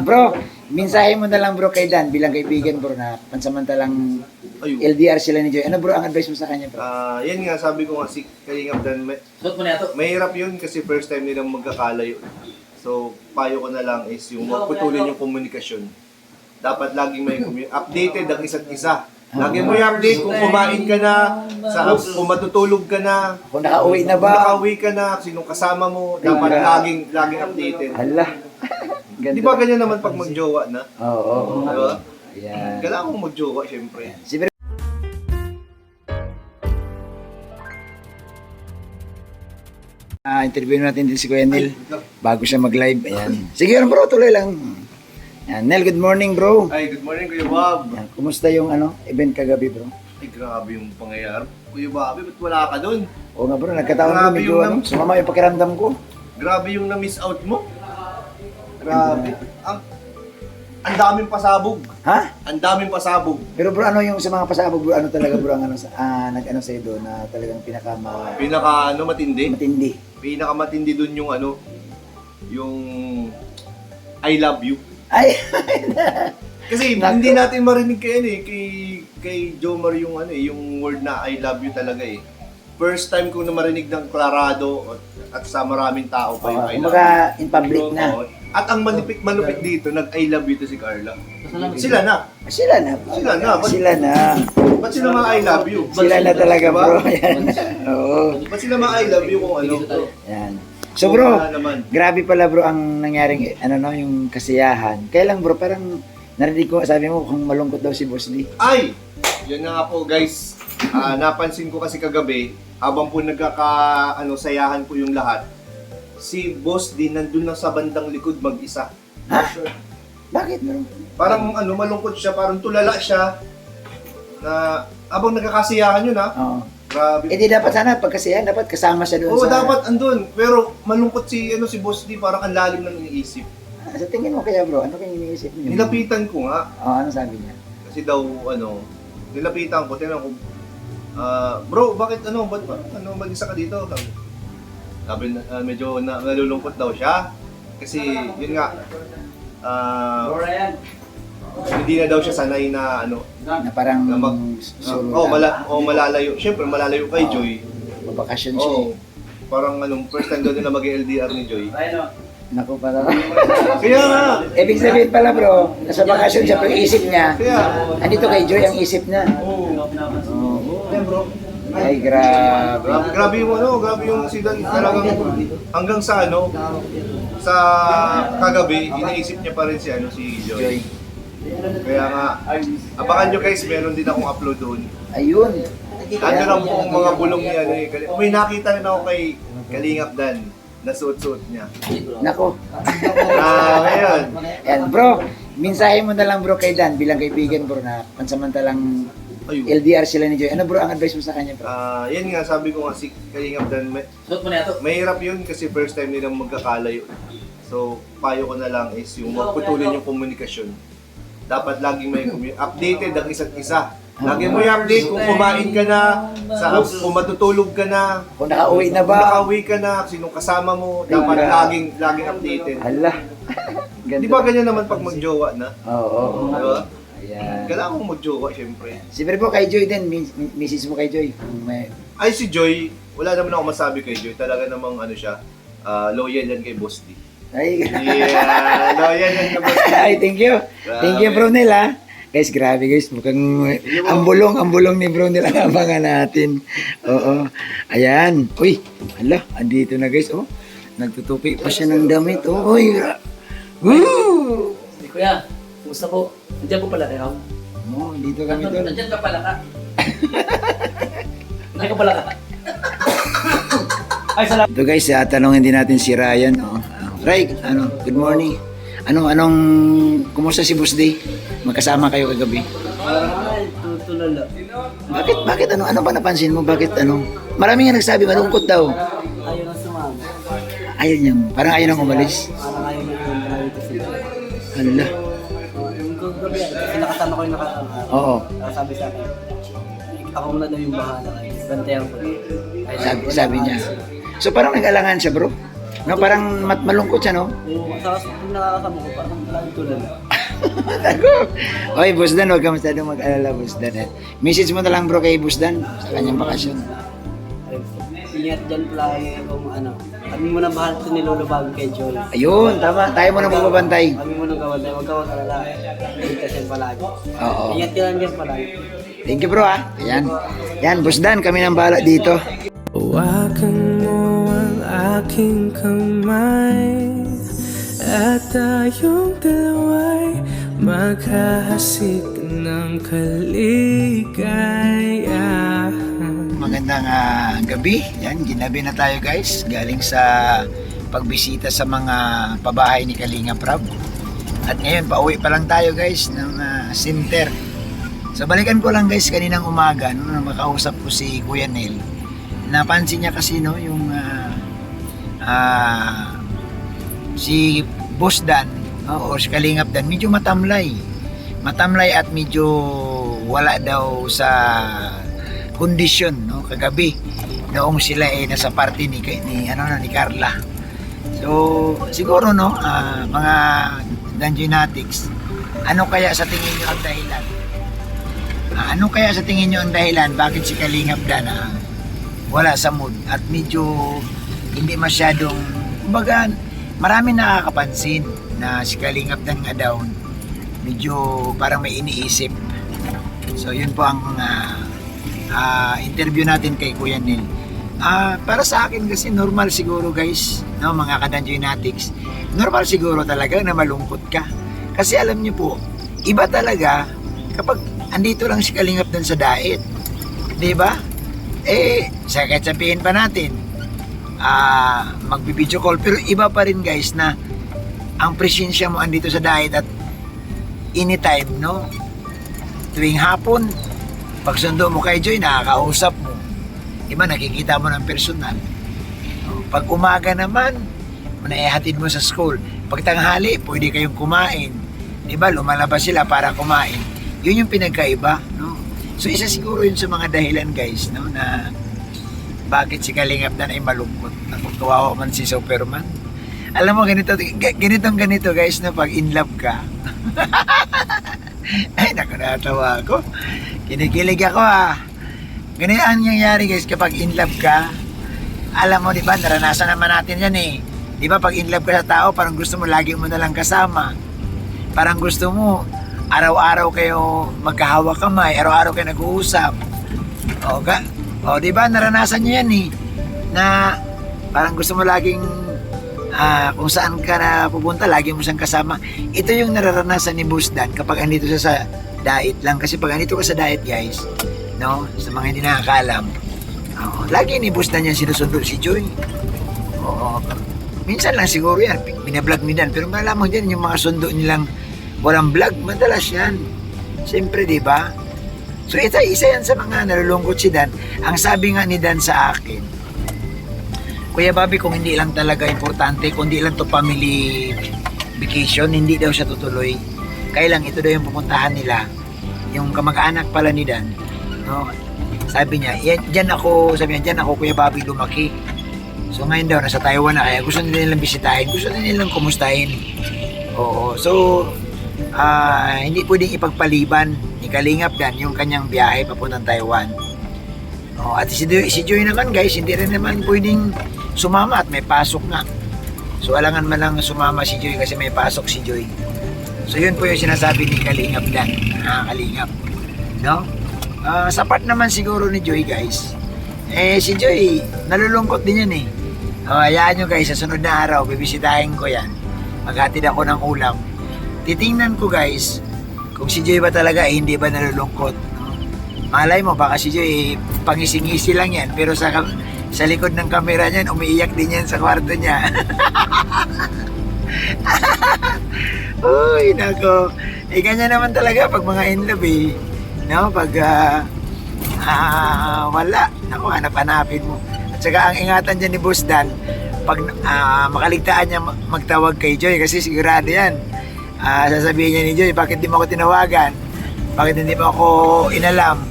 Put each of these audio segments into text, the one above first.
Bro, mensahe mo na lang bro kay Dan bilang kaibigan bro na pansamantalang LDR sila ni Joy. Ano bro ang advice mo sa kanya bro? Yan nga, sabi ko nga si Kalingap Dan, mahirap yun kasi first time nilang magkakalayo. So, payo ko na lang is yung magputulin yung komunikasyon. Dapat laging may updated ang isa't isa. Lagi mo i-update kung kumain ka na, kung matutulog ka na, Kung nakauwi na kung ba? nakauwi ka na, sinong kasama mo, dapat laging updated. Hala. Di ba ganyan naman pag magjowa na? Oo. Di ba? Yan. Kailangan mong magjowa, syempre. Siyempre, interview natin din si Kuya Nel bago siya mag-live. Ayan. Sige bro, tuloy lang. Ayan. Nel, good morning bro. Ay, good morning Kuya Bob. Ayan. Kumusta yung event kagabi bro? Ay, grabe yung pangyayari. Kuya Bob, ba't wala ka dun? Oo nga bro, nagkataon ko Grabe medyo yung sumama yung pakiramdam ko. Grabe yung na-miss out mo. Grabe. Ang daming pasabog. Ha? Ang daming pasabog. Pero bro, ano yung sa mga pasabog bro, ano talaga bro ang nag-ano sa'yo doon na talagang Matindi. matindi? Pinakamatindi dun yung yung I love you. Ay! Kasi hindi natin marinig kay Jomar yung yung word na I love you talaga eh. First time ko na marinig ng klarado at sa maraming tao pa yung I love you. Kumbaga in public na. Oo. At ang malupit dito, nag-I love you to si Carla. Sila na. Sila na. Sila na. Sila na. Ba't sila mga I love you? Sila na talaga bro. Yan. Oo. Ba't sila mga I love you kung ano? Yan. So bro, Wala naman. grabe pala bro ang nangyaring yung kasiyahan. Kaya lang bro, parang narinig ko, sabi mo kung malungkot daw si Boss D. Ay! Yan nga po guys. Napansin ko kasi kagabi, habang po sayahan po yung lahat, si Boss D nandun lang sa bandang likod mag-isa. Ha? Bakit bro? Parang malungkot siya, parang tulala siya. Na habang nagkakasiyahan yun Oo. Grabe. Eh di dapat sana pagkasiyahan, dapat kasama siya doon Oo, sa... dapat andun. Pero malungkot si Boss D, parang ang lalim ng iniisip. Sa tingin mo kaya bro, ano kayong iniisip niyo? Nilapitan ko nga. Oo, ano sabi niya? Kasi daw, nilapitan ko, tinanong ko, bro, bakit ba't mag-isa ka dito? Sabi medyo nalulungkot daw siya. Kasi, yun nga, hindi na daw siya sanay na Na parang solo malalayo. Siyempre, malalayo kay Joy. Mabakasyon siya. Oo. Parang first time daw nila mag-LDR ni Joy. Naku pala. Kaya nga, Ibig sabihin pala bro, nasa bakasyon siya pero isip niya, kaya, andito kay Joy ang isip niya. Kaya bro, Ay grabe. grabe yung si Dan talagang hanggang sa sa kagabi, iniisip niya pa rin si Joy. Kaya nga, abangan nyo guys, meron din akong upload doon. Ayun. Ano lang po ang mga bulong niya. May nakita rin ako kay Kalingap Dan na suot-suot niya. Nako. Ngayon. Yan bro, mensahe mo na lang bro kay Dan bilang kaibigan bro na pansamantalang LDR sila ni Joy. Ano bro ang advice mo sa kanya bro? Yan nga, sabi ko nga si Kalingap Dan, mahirap yun kasi first time nilang magkakalayo. So, payo ko na lang is yung magputulin yung komunikasyon. Dapat laging may updated ang isa't isa. Lagi mo i-update kung kumain ka na, kung matutulog ka na, Kung nakauwi na kung ba? nakauwi ka na, sinong kasama mo, dapat laging updated. Hala. Di ba ganyan naman pag magjowa na? Oo. Di ba? Ayan. Kailangan mong magjowa, syempre. Siyempre po kay Joy din, misis mo kay Joy. Ay, si Joy, wala naman ako masabi kay Joy. Talaga namang siya, loyal yan kay Boss D. Ay, Yeah, loyal yan kay Boss D. ay, thank you. Thank you bro Nel ha. Guys, grabe guys, mukhang ang bulong ni bro Nel ang abangan natin. Oo. Ayan. Uy, hala, andito na guys. Oh, nagtutupi pa siya ng damit. Oh, uy. Woo! Kuya, kumusta po? Nandiyan po pala kayo? Oh, dito kami tol. Nandiyan ka pala ka. Nandiyan ka pala ka. Ay, salamat. Ito guys, tanongin din natin si Ryan. Oh. Ray, good morning. Anong, kumusta si Boss Day? Magkasama kayo kagabi. Ay, tutulala. Bakit ano ba napansin mo? Bakit Marami nga nagsabi malungkot daw. Ayaw na sumama. Ayaw niya, parang ayaw nang umalis. Parang ayaw na yun na dito sila. Hala. Yung gabi, kasi nakasama ko yung nakasama. Oo. Sabi sa akin, ako muna daw yung bahala kayo. Bantayan ko. Sabi niya. So parang nag-alangan siya bro. No, parang malungkot siya, no? Oo, sa pag nakakasama ko, parang lagi tulala. Ako. Oy, Boss Dan, huwag ka masyadong mag-alala, Boss Dan. Message mo na lang bro kay Boss Dan sa kanyang bakasyon. Ingat dyan palagi kung ano. Kami muna bahal ito nilulubag kay Joy. Ayun, tama. Tayo mo na magbabantay. Kami muna gawantay, huwag ka mag-alala. Ingat yan palagi. Oo. Ingat ka lang dyan palagi. Thank you bro ah. Ayan. Yan, Boss Dan, kami nang bahala dito. Hawakan mo ang aking kamay at tayong dalawa'y maghahasik ng kaligayahan. Magandang gabi. Yan, ginabi na tayo guys. Galing sa pagbisita sa mga pabahay ni Kalinga Prab. At ngayon, pauwi pa lang tayo guys ng center. So balikan ko lang guys kaninang umaga nung makausap ko si Kuya Nel. Napansin niya kasi no yung si Boss Dan o si Kalingap Dan medyo matamlay at medyo wala daw sa kondisyon no kagabi noong sila nasa party ni Carla. So siguro no mga Danjonatics, ano kaya sa tingin niyo ang dahilan? Ano kaya sa tingin niyo ang dahilan bakit si Kalingap Dan wala sa mood at medyo hindi masyadong, kumbaga marami nakakapansin na si Kalingap Dan nga daw medyo parang may iniisip. So yun po ang interview natin kay Kuya Nel. Para sa akin kasi normal siguro guys, no, mga kadanjoynatics, normal siguro talaga na malungkot ka. Kasi alam niyo po, iba talaga kapag andito lang si Kalingap Dan sa diet, di ba? Kahit sabihin pa natin magbi-video call, pero iba pa rin guys na ang presensya mo andito sa diet at anytime, no? Tuwing hapon, pag sundo mo kay Joy, nakakausap mo. Iba, nakikita mo ng personal. Pag umaga naman, naihatid mo sa school. Pag tanghali, pwede kayong kumain. Diba, lumalabas sila para kumain. Yun yung pinagkaiba, no? So isa siguro yun sa mga dahilan guys, no, na bakit si Kalingap Dan ay malungkot. Kawawa man si Superman. Alam mo ganito guys, na pag in love ka. Ay naku, natawa ako. Kinikilig ako Ganito ang nangyayari guys kapag in love ka. Alam mo, di ba, naranasan naman natin yan Di ba, pag in love ka sa tao, parang gusto mo lagi mo na lang kasama. Parang gusto mo araw-araw kayo magkahawak kamay, araw-araw kayo nag-uusap. Di ba, naranasan niyo yan na parang gusto mo laging kung saan ka na pupunta, lagi mo siyang kasama. Ito yung nararanasan ni Boss Dan kapag andito siya sa diet lang. Kasi pag andito ka sa diet guys, no, sa mga hindi nakakalam, lagi ni Boss Dan yan sinusundo si Joy. Minsan lang siguro yan, binablog ni Dan, pero malamang din yung mga sundo nilang walang vlog, madalas yan. Siyempre, di ba? So, isa yan sa mga nalulungkot si Dan. Ang sabi nga ni Dan sa akin, Kuya Bobby, kung hindi lang talaga importante, kung hindi lang to family vacation, hindi daw siya tutuloy. Kaya lang, ito daw yung pupuntahan nila. Yung kamag-anak pala ni Dan, no? Sabi niya, diyan ako Kuya Bobby lumaki. So ngayon daw, nasa Taiwan na, kaya gusto nilang bisitahin, gusto nilang kumustahin. So hindi pwedeng ipagpaliban ni Kalingap Dan yung kanyang biyahe papuntang Taiwan. At si Joy naman guys, hindi rin naman pwedeng sumama at may pasok nga. So alangan man lang sumama si Joy kasi may pasok si Joy. So yun po yung sinasabi ni Kalingap Dan, Kalingap, no? Sa part naman siguro ni Joy guys, si Joy nalulungkot din yan hayaan nyo guys, sa sunod na araw bibisitahin ko yan, maghatid ako ng ulam. Titingnan ko guys kung si Joy ba talaga hindi ba nalulungkot, no? Malay mo baka si Joy pangising-ngisi lang yan, pero sa likod ng kamera niyan umiiyak din yan sa kwarto niya. Uy nako, ganyan naman talaga pag mga in love no? Pag wala, nako, hanap-hanapin mo. At saka ang ingatan dyan ni Boss Dan, pag makaligtaan niya magtawag kay Joy, kasi sigurado yan, sasabihin niya ni Joy, bakit di mo ako tinawagan? Bakit hindi mo ako inalam?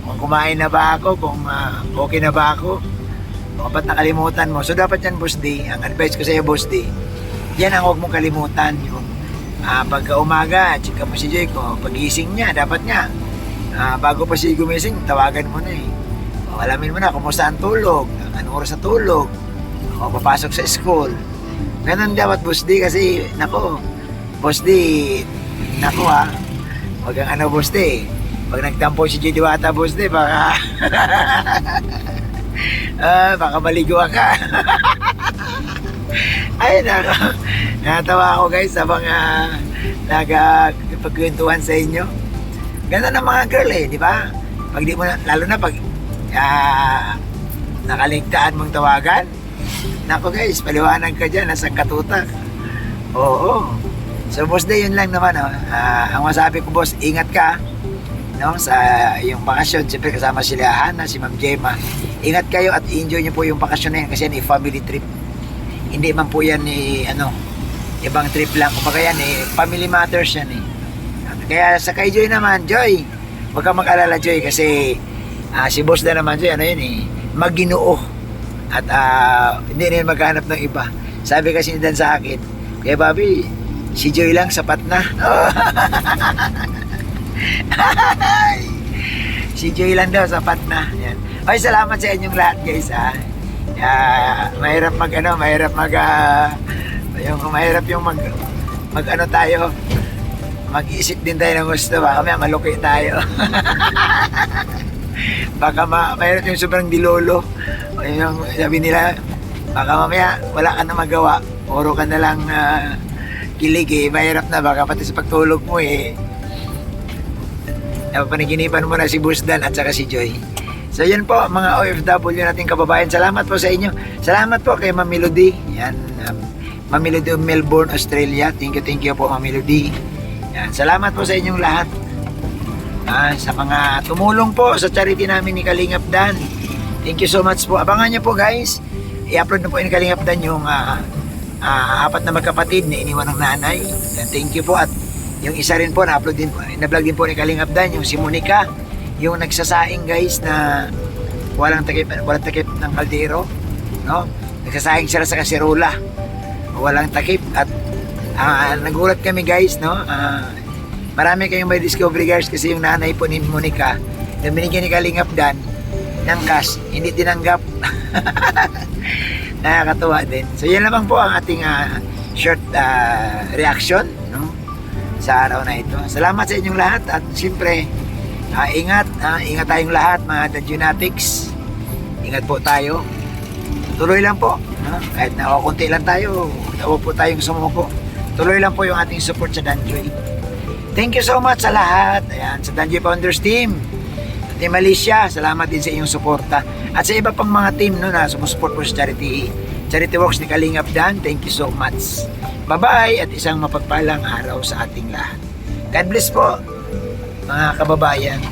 Kung kumain na ba ako? Kung okay na ba ako? O ba't nakalimutan mo? So dapat yan, Boss D, ang advice ko sa iyo, Boss D, yan ang huwag mong kalimutan. Yung pagka umaga, chika mo si Joy ko, pagising niya, dapat nga, bago pa siya gumising, tawagan mo na eh. O, alamin mo na kung saan tulog, anong oras na tulog, o papasok sa school. Ganun dapat, Boss D, kasi, nako, Boss D, nako wag ang Boss D. Pag nagtampo si Joy Diwata, Boss D, baka, baka maligo ka. Ay, nako. Natawa ako guys habang nagpagkwentuhan sa inyo. Ganda ng mga girl di ba? Pag di mo na, lalo na pag nakaligtaan mong tawagan. Nako guys, paliwanag ka dyan, nasa katutak. Oo. So Boss D, yun lang naman. Ang masabi ko, Boss, ingat ka. No, sa yung bakasyon, siyempre kasama sila Hana, si Ma'am Gemma. Ingat kayo at enjoy nyo po yung bakasyon na yan kasi yan family trip. Hindi man po yan ibang trip lang. Kumbaga yan family matters yan Kaya sa kay Joy naman, Joy, huwag kang mag-alala, Joy, kasi si Boss na naman, Joy, magginoo. At hindi na yun maghanap ng iba. Sabi kasi ni Dan sa akin, kaya Bobby, si Joy lang sapat na. Si Joy lang daw sapat na. Yan. Ay, salamat sa inyong lahat, guys. Mahirap tayo. Mag-isip din tayo ng gusto. Baka may maluki tayo. Baka mahirap yung sobrang dilolo. Yung sabi nila, baka mamaya wala ka na magawa. Oro ka na lang kilig Mahirap na. Baka pati sa pagtulog mo napapanaginipan mo na si Busdan at saka si Joy. So yan po mga OFW nating kababayan. Salamat po sa inyo. Salamat po kay Ma'am Melody. Yan, Ma'am Melody of Melbourne, Australia. Thank you po Ma'am Melody. Yan, salamat po sa inyong lahat. Sa mga tumulong po sa charity namin ni Kalingap Dan. Thank you so much po. Abangan nyo po guys. I-upload na po ni Kalingap Dan yung 4 na magkapatid na iniwan ng nanay. Yan, thank you po. At yung isa rin po na-vlog din po ni Kalingap Dan, yung si Monica, yung nagsasaing guys na walang takip ng kaldero, no? Nagsasaing sila sa kaserola, walang takip at nagulat kami guys, no? Marami kayong may discovery guys kasi yung nanay po ni Monica, na binigyan ni Kalingap Dan ng cash, hindi tinanggap. Nakakatuwa din. So yan naman po ang ating short reaction, no? Sa araw na ito. Salamat sa inyong lahat at siyempre ingat tayong lahat mga Danjunatics. Ingat po tayo. Tuloy lang po, no? Kahit kunti lang tayo, huwag po tayong sumuko. Tuloy lang po yung ating support sa Danjoy. Thank you so much sa lahat. Ayan, sa Danjoy Founders Team, Team Alicia, salamat din sa inyong suporta. At sa iba pang mga team na sumusupport po sa charity works ni Kalingap Dan. Thank you so much. Bye-bye at isang mapagpalang araw sa ating lahat. God bless po mga kababayan.